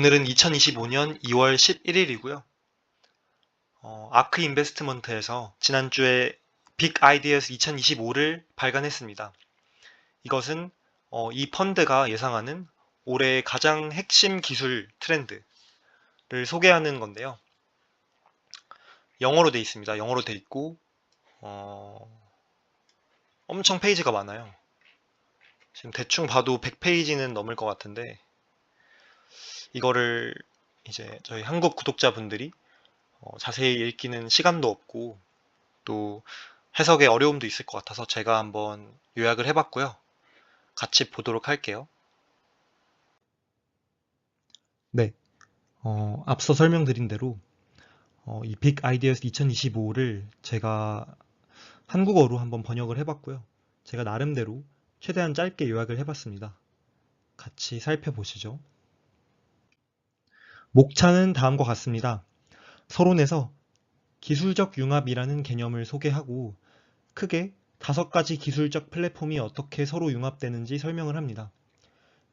오늘은 2025년 2월 11일이고요. 아크 인베스트먼트에서 지난주에 빅 아이디어스 2025를 발간했습니다. 이것은 이 펀드가 예상하는 올해 가장 핵심 기술 트렌드를 소개하는 건데요. 영어로 돼 있습니다. 영어로 돼 있고 엄청 페이지가 많아요. 지금 대충 봐도 100페이지는 넘을 것 같은데 이거를 이제 저희 한국 구독자분들이 자세히 읽기는 시간도 없고 또 해석에 어려움도 있을 것 같아서 제가 한번 요약을 해봤고요. 같이 보도록 할게요. 네, 앞서 설명드린 대로 이 빅 아이디어스 2025를 제가 한국어로 한번 번역을 해봤고요. 제가 나름대로 최대한 짧게 요약을 해봤습니다. 같이 살펴보시죠. 목차는 다음과 같습니다. 서론에서 기술적 융합이라는 개념을 소개하고 크게 5가지 기술적 플랫폼이 어떻게 서로 융합되는지 설명을 합니다.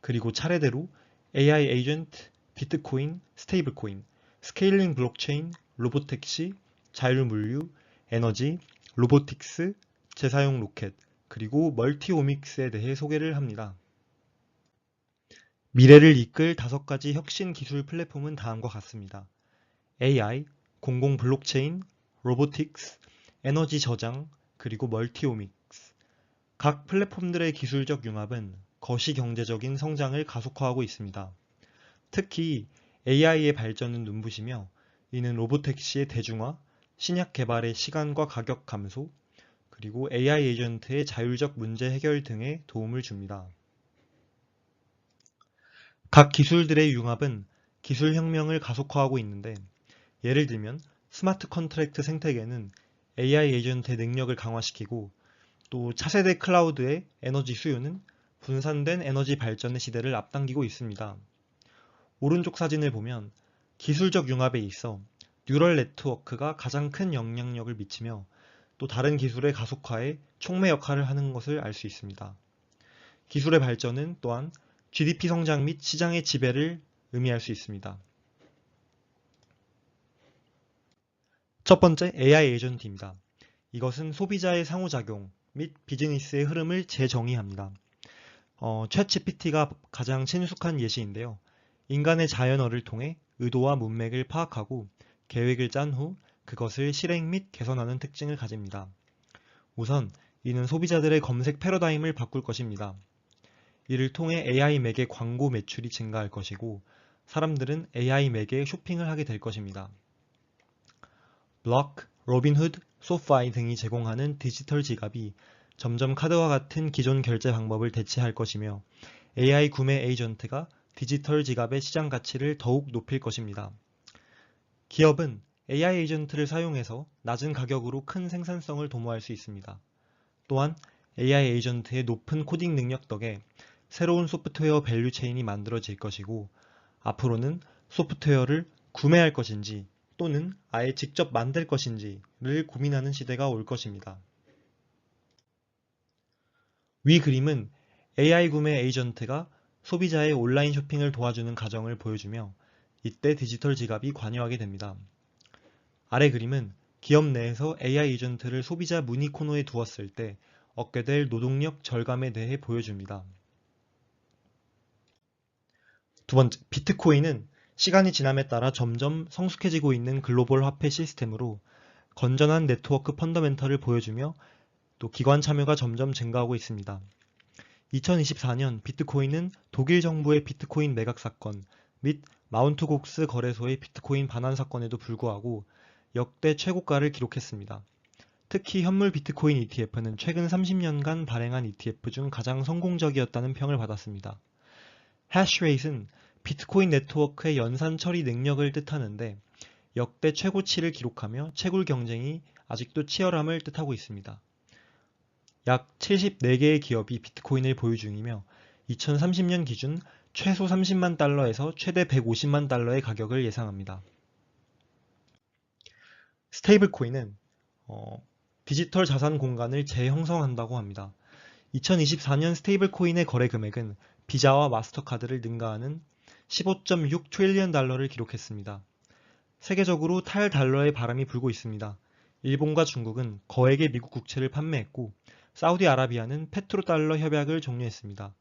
그리고 차례대로 AI 에이전트, 비트코인, 스테이블코인, 스케일링 블록체인, 로보택시, 자율물류, 에너지, 로보틱스, 재사용 로켓, 그리고 멀티오믹스에 대해 소개를 합니다. 미래를 이끌 5가지 혁신 기술 플랫폼은 다음과 같습니다. AI, 공공 블록체인, 로보틱스, 에너지 저장, 그리고 멀티오믹스. 각 플랫폼들의 기술적 융합은 거시경제적인 성장을 가속화하고 있습니다. 특히 AI의 발전은 눈부시며 이는 로보택시의 대중화, 신약 개발의 시간과 가격 감소, 그리고 AI 에이전트의 자율적 문제 해결 등에 도움을 줍니다. 각 기술들의 융합은 기술 혁명을 가속화하고 있는데 예를 들면 스마트 컨트랙트 생태계는 AI 에이전트의 능력을 강화시키고 또 차세대 클라우드의 에너지 수요는 분산된 에너지 발전의 시대를 앞당기고 있습니다. 오른쪽 사진을 보면 기술적 융합에 있어 뉴럴 네트워크가 가장 큰 영향력을 미치며 또 다른 기술의 가속화에 촉매 역할을 하는 것을 알 수 있습니다. 기술의 발전은 또한 GDP 성장 및 시장의 지배를 의미할 수 있습니다. 첫 번째 AI 에이전트입니다. 이것은 소비자의 상호작용 및 비즈니스의 흐름을 재정의합니다. 챗GPT가 가장 친숙한 예시인데요. 인간의 자연어를 통해 의도와 문맥을 파악하고 계획을 짠 후 그것을 실행 및 개선하는 특징을 가집니다. 우선 이는 소비자들의 검색 패러다임을 바꿀 것입니다. 이를 통해 AI 맥의 광고 매출이 증가할 것이고 사람들은 AI 맥에 쇼핑을 하게 될 것입니다. 블록, 로빈후드, 소파이 등이 제공하는 디지털 지갑이 점점 카드와 같은 기존 결제 방법을 대체할 것이며 AI 구매 에이전트가 디지털 지갑의 시장 가치를 더욱 높일 것입니다. 기업은 AI 에이전트를 사용해서 낮은 가격으로 큰 생산성을 도모할 수 있습니다. 또한 AI 에이전트의 높은 코딩 능력 덕에 새로운 소프트웨어 밸류 체인이 만들어질 것이고 앞으로는 소프트웨어를 구매할 것인지 또는 아예 직접 만들 것인지를 고민하는 시대가 올 것입니다. 위 그림은 AI 구매 에이전트가 소비자의 온라인 쇼핑을 도와주는 가정을 보여주며 이때 디지털 지갑이 관여하게 됩니다. 아래 그림은 기업 내에서 AI 에이전트를 소비자 문의 코너에 두었을 때 얻게 될 노동력 절감에 대해 보여줍니다. 두 번째, 비트코인은 시간이 지남에 따라 점점 성숙해지고 있는 글로벌 화폐 시스템으로 건전한 네트워크 펀더멘털을 보여주며 또 기관 참여가 점점 증가하고 있습니다. 2024년 비트코인은 독일 정부의 비트코인 매각 사건 및 마운트 곡스 거래소의 비트코인 반환 사건에도 불구하고 역대 최고가를 기록했습니다. 특히 현물 비트코인 ETF는 최근 30년간 발행한 ETF 중 가장 성공적이었다는 평을 받았습니다. 해시레이트는 비트코인 네트워크의 연산 처리 능력을 뜻하는데 역대 최고치를 기록하며 채굴 경쟁이 아직도 치열함을 뜻하고 있습니다. 약 74개의 기업이 비트코인을 보유 중이며 2030년 기준 최소 30만 달러에서 최대 150만 달러의 가격을 예상합니다. 스테이블코인은 디지털 자산 공간을 재형성한다고 합니다. 2024년 스테이블코인의 거래 금액은 비자와 마스터카드를 능가하는 15.6 트릴리언 달러를 기록했습니다. 세계적으로 탈달러의 바람이 불고 있습니다. 일본과 중국은 거액의 미국 국채를 판매했고 사우디아라비아는 페트로달러 협약을 종료했습니다.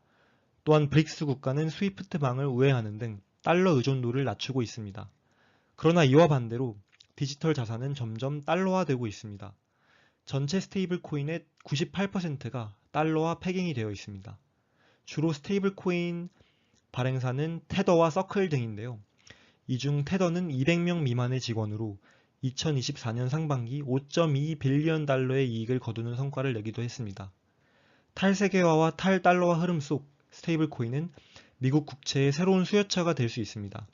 또한 브릭스 국가는 스위프트망을 우회하는 등 달러 의존도를 낮추고 있습니다. 그러나 이와 반대로 디지털 자산은 점점 달러화되고 있습니다. 전체 스테이블 코인의 98%가 달러화 패깅이 되어 있습니다. 주로 스테이블 코인 발행사는 테더와 서클 등인데요. 이 중 테더는 200명 미만의 직원으로 2024년 상반기 5.2 빌리언 달러의 이익을 거두는 성과를 내기도 했습니다. 탈세계화와 탈달러화 흐름 속 스테이블 코인은 미국 국채의 새로운 수요처가 될 수 있습니다.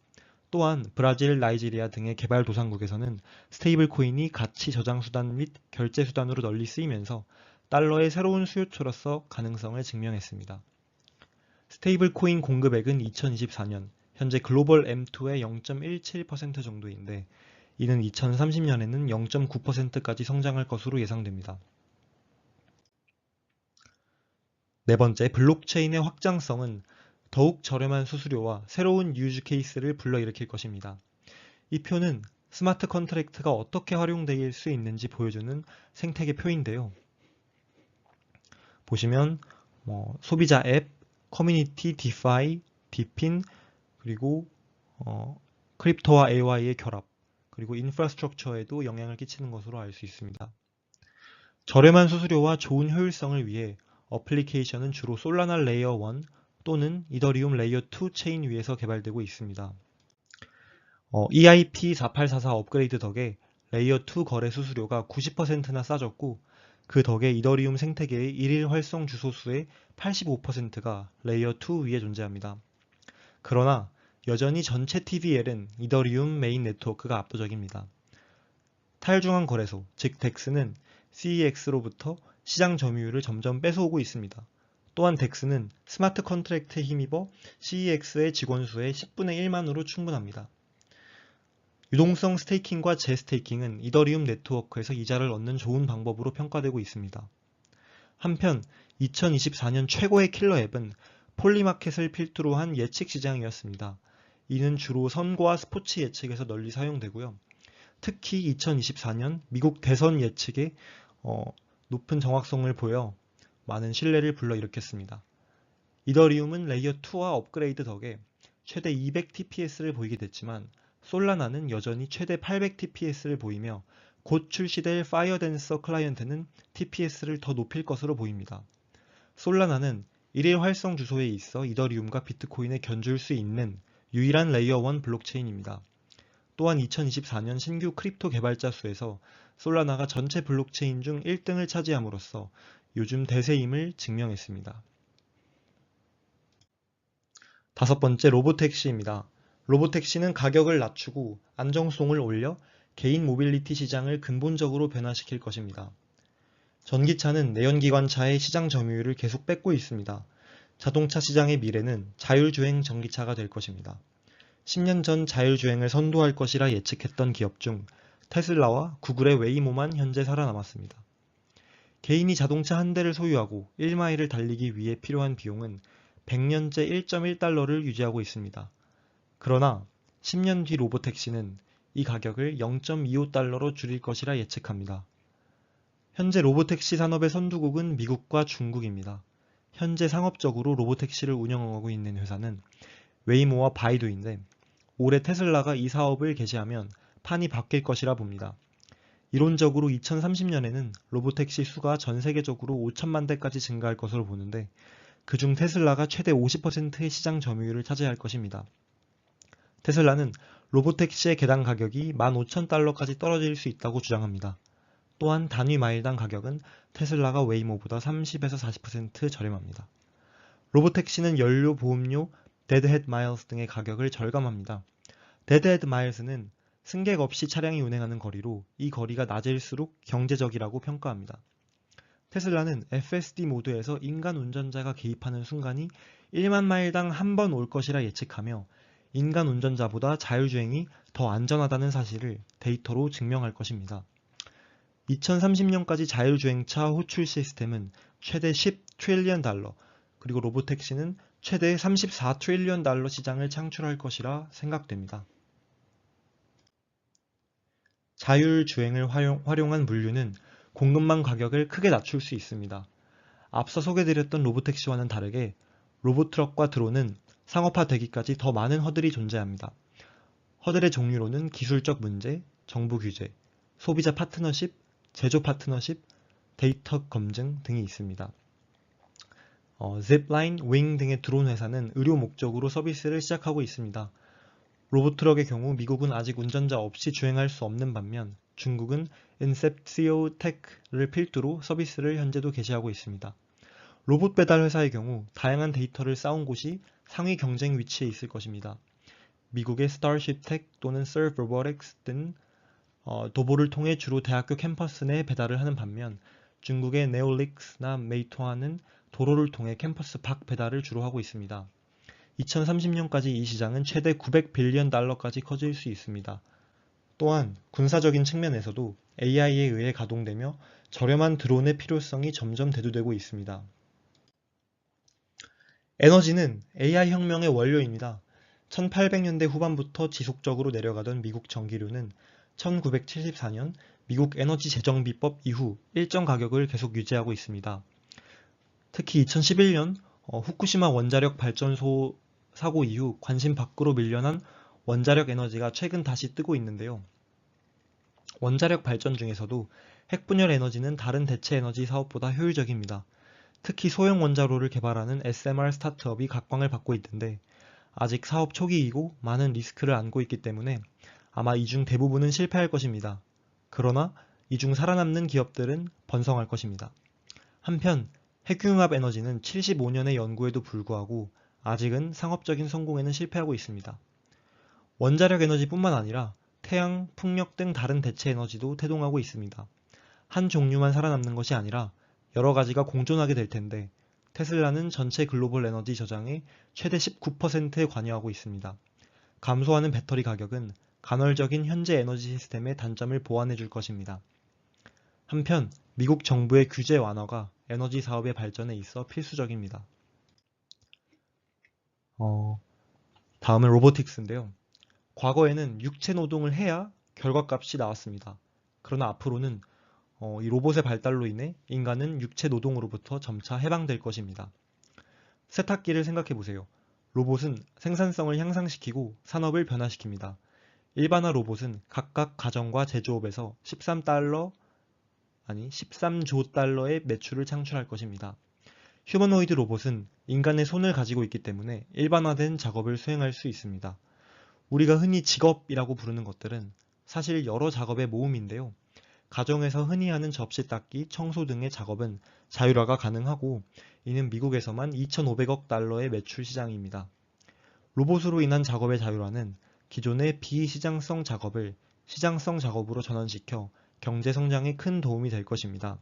또한 브라질, 나이지리아 등의 개발도상국에서는 스테이블 코인이 가치 저장 수단 및 결제 수단으로 널리 쓰이면서 달러의 새로운 수요처로서 가능성을 증명했습니다. 스테이블 코인 공급액은 2024년 현재 글로벌 M2의 0.17% 정도인데 이는 2030년에는 0.9%까지 성장할 것으로 예상됩니다. 네 번째, 블록체인의 확장성은 더욱 저렴한 수수료와 새로운 유즈 케이스를 불러일으킬 것입니다. 이 표는 스마트 컨트랙트가 어떻게 활용될 수 있는지 보여주는 생태계 표인데요. 보시면 소비자 앱, 커뮤니티, 디파이, 디핀, 그리고 크립토와 AI의 결합, 그리고 인프라스트럭처에도 영향을 끼치는 것으로 알 수 있습니다. 저렴한 수수료와 좋은 효율성을 위해 어플리케이션은 주로 솔라나 레이어 1 또는 이더리움 레이어 2 체인 위에서 개발되고 있습니다. EIP4844 업그레이드 덕에 레이어 2 거래 수수료가 90%나 싸졌고 그 덕에 이더리움 생태계의 일일 활성 주소 수의 85%가 레이어 2 위에 존재합니다. 그러나 여전히 전체 TVL은 이더리움 메인 네트워크가 압도적입니다. 탈중앙 거래소, 즉 DEX는 CEX로부터 시장 점유율을 점점 뺏어오고 있습니다. 또한 DEX는 스마트 컨트랙트에 힘입어 CEX의 직원 수의 10분의 1만으로 충분합니다. 유동성 스테이킹과 재스테이킹은 이더리움 네트워크에서 이자를 얻는 좋은 방법으로 평가되고 있습니다. 한편 2024년 최고의 킬러 앱은 폴리마켓을 필두로 한 예측 시장이었습니다. 이는 주로 선거와 스포츠 예측에서 널리 사용되고요. 특히 2024년 미국 대선 예측에 높은 정확성을 보여 많은 신뢰를 불러일으켰습니다. 이더리움은 레이어 2와 업그레이드 덕에 최대 200TPS를 보이게 됐지만 솔라나는 여전히 최대 800TPS를 보이며 곧 출시될 파이어댄서 클라이언트는 TPS를 더 높일 것으로 보입니다. 솔라나는 일일 활성 주소에 있어 이더리움과 비트코인에 견줄 수 있는 유일한 레이어 1 블록체인입니다. 또한 2024년 신규 크립토 개발자 수에서 솔라나가 전체 블록체인 중 1등을 차지함으로써 요즘 대세임을 증명했습니다. 다섯 번째, 로보택시입니다. 로보택시는 가격을 낮추고 안정성을 올려 개인 모빌리티 시장을 근본적으로 변화시킬 것입니다. 전기차는 내연기관차의 시장 점유율을 계속 뺏고 있습니다. 자동차 시장의 미래는 자율주행 전기차가 될 것입니다. 10년 전 자율주행을 선도할 것이라 예측했던 기업 중 테슬라와 구글의 웨이모만 현재 살아남았습니다. 개인이 자동차 한 대를 소유하고 1마일을 달리기 위해 필요한 비용은 100년째 1.1달러를 유지하고 있습니다. 그러나 10년 뒤 로보택시는 이 가격을 0.25달러로 줄일 것이라 예측합니다. 현재 로보택시 산업의 선두국은 미국과 중국입니다. 현재 상업적으로 로보택시를 운영하고 있는 회사는 웨이모와 바이두인데 올해 테슬라가 이 사업을 개시하면 판이 바뀔 것이라 봅니다. 이론적으로 2030년에는 로보택시 수가 전 세계적으로 5천만 대까지 증가할 것으로 보는데 그중 테슬라가 최대 50%의 시장 점유율을 차지할 것입니다. 테슬라는 로보택시의 개당 가격이 15,000달러까지 떨어질 수 있다고 주장합니다. 또한 단위 마일당 가격은 테슬라가 웨이모보다 30에서 40% 저렴합니다. 로보택시는 연료, 보험료, 데드헤드 마일스 등의 가격을 절감합니다. 데드헤드 마일스는 승객 없이 차량이 운행하는 거리로 이 거리가 낮을수록 경제적이라고 평가합니다. 테슬라는 FSD 모드에서 인간 운전자가 개입하는 순간이 1만 마일당 한 번 올 것이라 예측하며 인간 운전자보다 자율주행이 더 안전하다는 사실을 데이터로 증명할 것입니다. 2030년까지 자율주행차 호출 시스템은 최대 10 트릴리언 달러, 그리고 로보택시는 최대 34트릴리언 달러 시장을 창출할 것이라 생각됩니다. 자율주행을 활용한 물류는 공급망 가격을 크게 낮출 수 있습니다. 앞서 소개드렸던 로보택시와는 다르게 로봇트럭과 드론은 상업화되기까지 더 많은 허들이 존재합니다. 허들의 종류로는 기술적 문제, 정부 규제, 소비자 파트너십, 제조 파트너십, 데이터 검증 등이 있습니다. Zipline, Wing 등의 드론 회사는 의료 목적으로 서비스를 시작하고 있습니다. 로봇트럭의 경우 미국은 아직 운전자 없이 주행할 수 없는 반면 중국은 Inceptio Tech를 필두로 서비스를 현재도 개시하고 있습니다. 로봇 배달 회사의 경우 다양한 데이터를 쌓은 곳이 상위 경쟁 위치에 있을 것입니다. 미국의 Starship Tech 또는 Serve Robotics 등 도보를 통해 주로 대학교 캠퍼스 내 배달을 하는 반면 중국의 네올릭스나 메이토아는 도로를 통해 캠퍼스 밖 배달을 주로 하고 있습니다. 2030년까지 이 시장은 최대 900빌리언 달러까지 커질 수 있습니다. 또한 군사적인 측면에서도 AI에 의해 가동되며 저렴한 드론의 필요성이 점점 대두되고 있습니다. 에너지는 AI 혁명의 원료입니다. 1800년대 후반부터 지속적으로 내려가던 미국 전기료는 1974년 미국 에너지 재정비법 이후 일정 가격을 계속 유지하고 있습니다. 특히 2011년 후쿠시마 원자력 발전소 사고 이후 관심 밖으로 밀려난 원자력 에너지가 최근 다시 뜨고 있는데요. 원자력 발전 중에서도 핵분열 에너지는 다른 대체 에너지 사업보다 효율적입니다. 특히 소형 원자로를 개발하는 SMR 스타트업이 각광을 받고 있는데 아직 사업 초기이고 많은 리스크를 안고 있기 때문에 아마 이 중 대부분은 실패할 것입니다. 그러나 이 중 살아남는 기업들은 번성할 것입니다. 한편 핵융합 에너지는 75년의 연구에도 불구하고 아직은 상업적인 성공에는 실패하고 있습니다. 원자력 에너지뿐만 아니라 태양, 풍력 등 다른 대체 에너지도 태동하고 있습니다. 한 종류만 살아남는 것이 아니라 여러 가지가 공존하게 될 텐데 테슬라는 전체 글로벌 에너지 저장의 최대 19%에 관여하고 있습니다. 감소하는 배터리 가격은 간헐적인 현재 에너지 시스템의 단점을 보완해 줄 것입니다. 한편 미국 정부의 규제 완화가 에너지 사업의 발전에 있어 필수적입니다. 다음은 로보틱스인데요. 과거에는 육체 노동을 해야 결과값이 나왔습니다. 그러나 앞으로는 이 로봇의 발달로 인해 인간은 육체 노동으로부터 점차 해방될 것입니다. 세탁기를 생각해 보세요. 로봇은 생산성을 향상시키고 산업을 변화시킵니다. 일반화 로봇은 각각 가정과 제조업에서 13조 달러의 매출을 창출할 것입니다. 휴머노이드 로봇은 인간의 손을 가지고 있기 때문에 일반화된 작업을 수행할 수 있습니다. 우리가 흔히 직업이라고 부르는 것들은 사실 여러 작업의 모음인데요. 가정에서 흔히 하는 접시 닦기, 청소 등의 작업은 자율화가 가능하고 이는 미국에서만 2,500억 달러의 매출 시장입니다. 로봇으로 인한 작업의 자율화는 기존의 비시장성 작업을 시장성 작업으로 전환시켜 경제 성장에 큰 도움이 될 것입니다.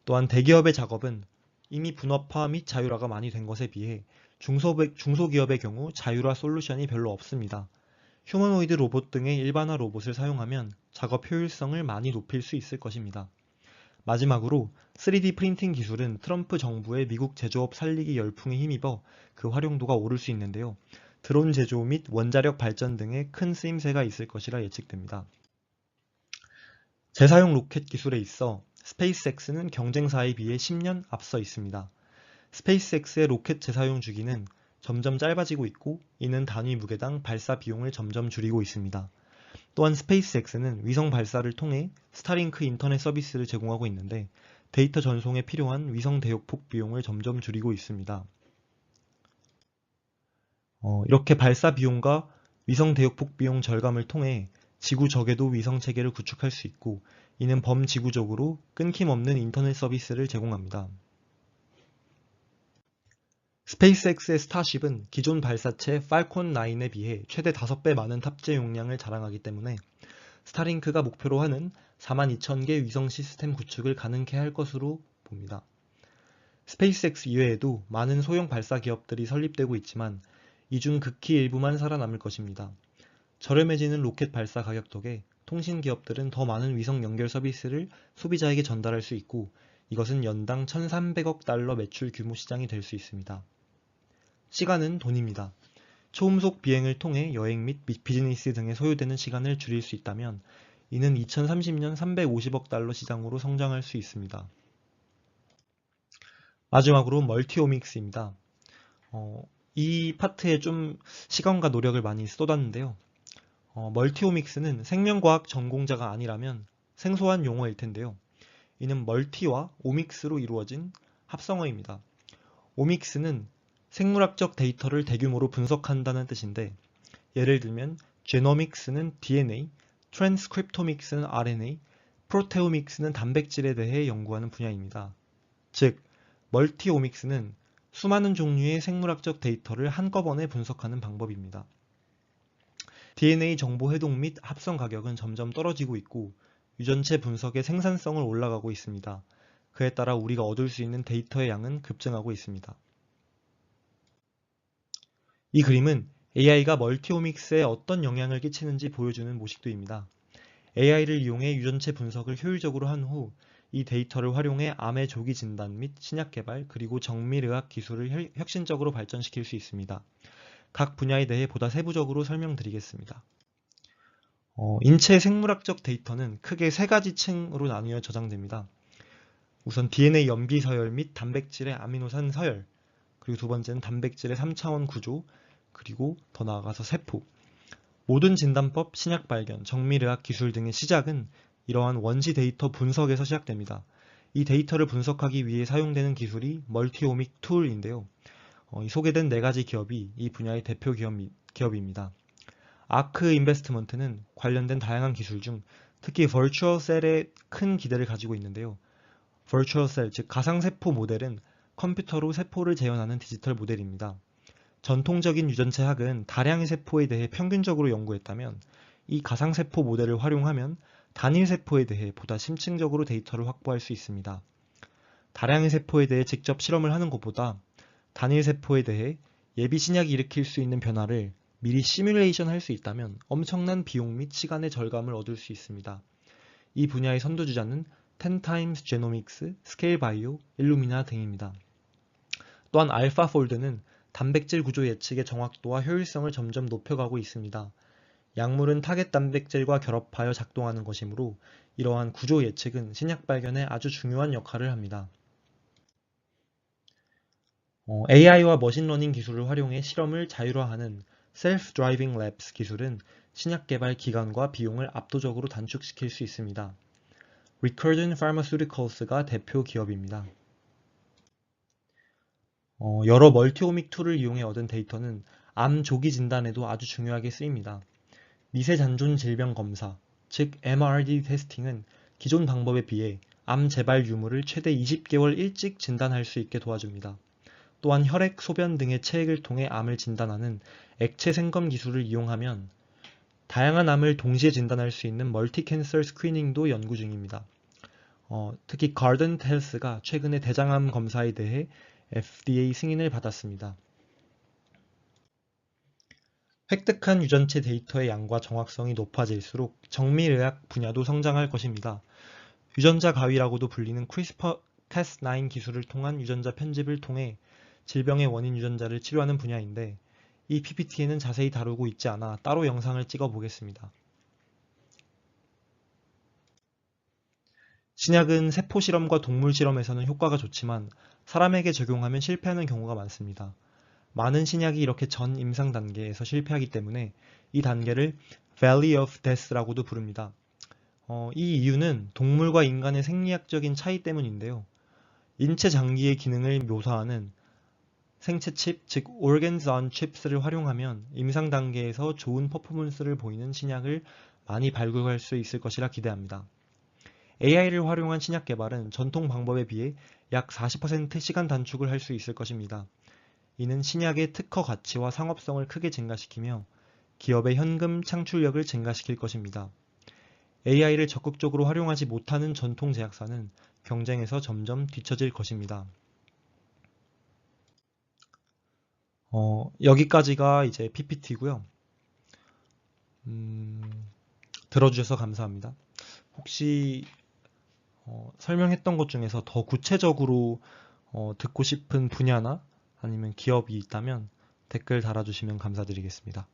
또한 대기업의 작업은 이미 분업화 및 자율화가 많이 된 것에 비해 중소기업의 경우 자율화 솔루션이 별로 없습니다. 휴머노이드 로봇 등의 일반화 로봇을 사용하면 작업 효율성을 많이 높일 수 있을 것입니다. 마지막으로 3D 프린팅 기술은 트럼프 정부의 미국 제조업 살리기 열풍에 힘입어 그 활용도가 오를 수 있는데요. 드론 제조 및 원자력 발전 등에 큰 쓰임새가 있을 것이라 예측됩니다. 재사용 로켓 기술에 있어 스페이스X는 경쟁사에 비해 10년 앞서 있습니다. 스페이스X의 로켓 재사용 주기는 점점 짧아지고 있고 이는 단위 무게당 발사 비용을 점점 줄이고 있습니다. 또한 스페이스X는 위성 발사를 통해 스타링크 인터넷 서비스를 제공하고 있는데 데이터 전송에 필요한 위성 대역폭 비용을 점점 줄이고 있습니다. 이렇게 발사 비용과 위성 대역폭 비용 절감을 통해 지구 적에도 위성 체계를 구축할 수 있고 이는 범지구적으로 끊김없는 인터넷 서비스를 제공합니다. 스페이스X의 스타쉽은 기존 발사체 팔콘 9에 비해 최대 5배 많은 탑재 용량을 자랑하기 때문에 스타링크가 목표로 하는 42,000개 위성 시스템 구축을 가능케 할 것으로 봅니다. 스페이스X 이외에도 많은 소형 발사 기업들이 설립되고 있지만 이 중 극히 일부만 살아남을 것입니다. 저렴해지는 로켓 발사 가격 덕에 통신 기업들은 더 많은 위성 연결 서비스를 소비자에게 전달할 수 있고 이것은 연당 1,300억 달러 매출 규모 시장이 될 수 있습니다. 시간은 돈입니다. 초음속 비행을 통해 여행 및 비즈니스 등에 소요되는 시간을 줄일 수 있다면 이는 2030년 350억 달러 시장으로 성장할 수 있습니다. 마지막으로 멀티오믹스입니다. 이 파트에 좀 시간과 노력을 많이 쏟았는데요. 멀티오믹스는 생명과학 전공자가 아니라면 생소한 용어일 텐데요. 이는 멀티와 오믹스로 이루어진 합성어입니다. 오믹스는 생물학적 데이터를 대규모로 분석한다는 뜻인데, 예를 들면 제노믹스는 DNA, 트랜스크립토믹스는 RNA, 프로테오믹스는 단백질에 대해 연구하는 분야입니다. 즉, 멀티오믹스는 수많은 종류의 생물학적 데이터를 한꺼번에 분석하는 방법입니다. DNA 정보 해동 및 합성 가격은 점점 떨어지고 있고 유전체 분석의 생산성을 올라가고 있습니다. 그에 따라 우리가 얻을 수 있는 데이터의 양은 급증하고 있습니다. 이 그림은 AI가 멀티오믹스에 어떤 영향을 끼치는지 보여주는 모식도입니다. AI를 이용해 유전체 분석을 효율적으로 한 후 이 데이터를 활용해 암의 조기 진단 및 신약 개발 그리고 정밀의학 기술을 혁신적으로 발전시킬 수 있습니다. 각 분야에 대해 보다 세부적으로 설명드리겠습니다. 인체 생물학적 데이터는 크게 세 가지 층으로 나뉘어 저장됩니다. 우선 DNA 염기 서열 및 단백질의 아미노산 서열, 그리고 두 번째는 단백질의 3차원 구조, 그리고 더 나아가서 세포. 모든 진단법, 신약 발견, 정밀의학 기술 등의 시작은 이러한 원시 데이터 분석에서 시작됩니다. 이 데이터를 분석하기 위해 사용되는 기술이 멀티오믹 툴인데요. 이 소개된 네 가지 기업이 이 분야의 대표 기업입니다. 아크 인베스트먼트는 관련된 다양한 기술 중 특히 버추얼 셀에 큰 기대를 가지고 있는데요. 버추얼 셀, 즉 가상세포 모델은 컴퓨터로 세포를 재현하는 디지털 모델입니다. 전통적인 유전체학은 다량의 세포에 대해 평균적으로 연구했다면 이 가상세포 모델을 활용하면 단일 세포에 대해 보다 심층적으로 데이터를 확보할 수 있습니다. 다량의 세포에 대해 직접 실험을 하는 것보다 단일 세포에 대해 예비 신약이 일으킬 수 있는 변화를 미리 시뮬레이션 할 수 있다면 엄청난 비용 및 시간의 절감을 얻을 수 있습니다. 이 분야의 선두주자는 10times Genomics, 스케일 바이오, 일루미나 등입니다. 또한 알파폴드는 단백질 구조 예측의 정확도와 효율성을 점점 높여가고 있습니다. 약물은 타겟 단백질과 결합하여 작동하는 것이므로 이러한 구조 예측은 신약 발견에 아주 중요한 역할을 합니다. AI와 머신러닝 기술을 활용해 실험을 자율화하는 Self-Driving Labs 기술은 신약 개발 기간과 비용을 압도적으로 단축시킬 수 있습니다. Recursion Pharmaceuticals가 대표 기업입니다. 여러 멀티오믹 툴을 이용해 얻은 데이터는 암 조기 진단에도 아주 중요하게 쓰입니다. 미세잔존 질병 검사, 즉 MRD 테스팅은 기존 방법에 비해 암 재발 유무를 최대 20개월 일찍 진단할 수 있게 도와줍니다. 또한 혈액, 소변 등의 체액을 통해 암을 진단하는 액체 생검 기술을 이용하면 다양한 암을 동시에 진단할 수 있는 멀티 캔서 스크리닝도 연구 중입니다. 특히 가든트 헬스가 최근에 대장암 검사에 대해 FDA 승인을 받았습니다. 획득한 유전체 데이터의 양과 정확성이 높아질수록 정밀의학 분야도 성장할 것입니다. 유전자 가위라고도 불리는 CRISPR-Cas9 기술을 통한 유전자 편집을 통해 질병의 원인 유전자를 치료하는 분야인데 이 PPT에는 자세히 다루고 있지 않아 따로 영상을 찍어 보겠습니다. 신약은 세포 실험과 동물 실험에서는 효과가 좋지만 사람에게 적용하면 실패하는 경우가 많습니다. 많은 신약이 이렇게 전 임상 단계에서 실패하기 때문에 이 단계를 Valley of Death라고도 부릅니다. 이 이유는 동물과 인간의 생리학적인 차이 때문인데요. 인체 장기의 기능을 묘사하는 생체 칩, 즉 Organs on Chips를 활용하면 임상 단계에서 좋은 퍼포먼스를 보이는 신약을 많이 발굴할 수 있을 것이라 기대합니다. AI를 활용한 신약 개발은 전통 방법에 비해 약 40% 시간 단축을 할 수 있을 것입니다. 이는 신약의 특허 가치와 상업성을 크게 증가시키며 기업의 현금 창출력을 증가시킬 것입니다. AI를 적극적으로 활용하지 못하는 전통 제약사는 경쟁에서 점점 뒤처질 것입니다. 여기까지가 이제 PPT고요. 들어주셔서 감사합니다. 혹시 설명했던 것 중에서 더 구체적으로 듣고 싶은 분야나 아니면 기업이 있다면 댓글 달아주시면 감사드리겠습니다.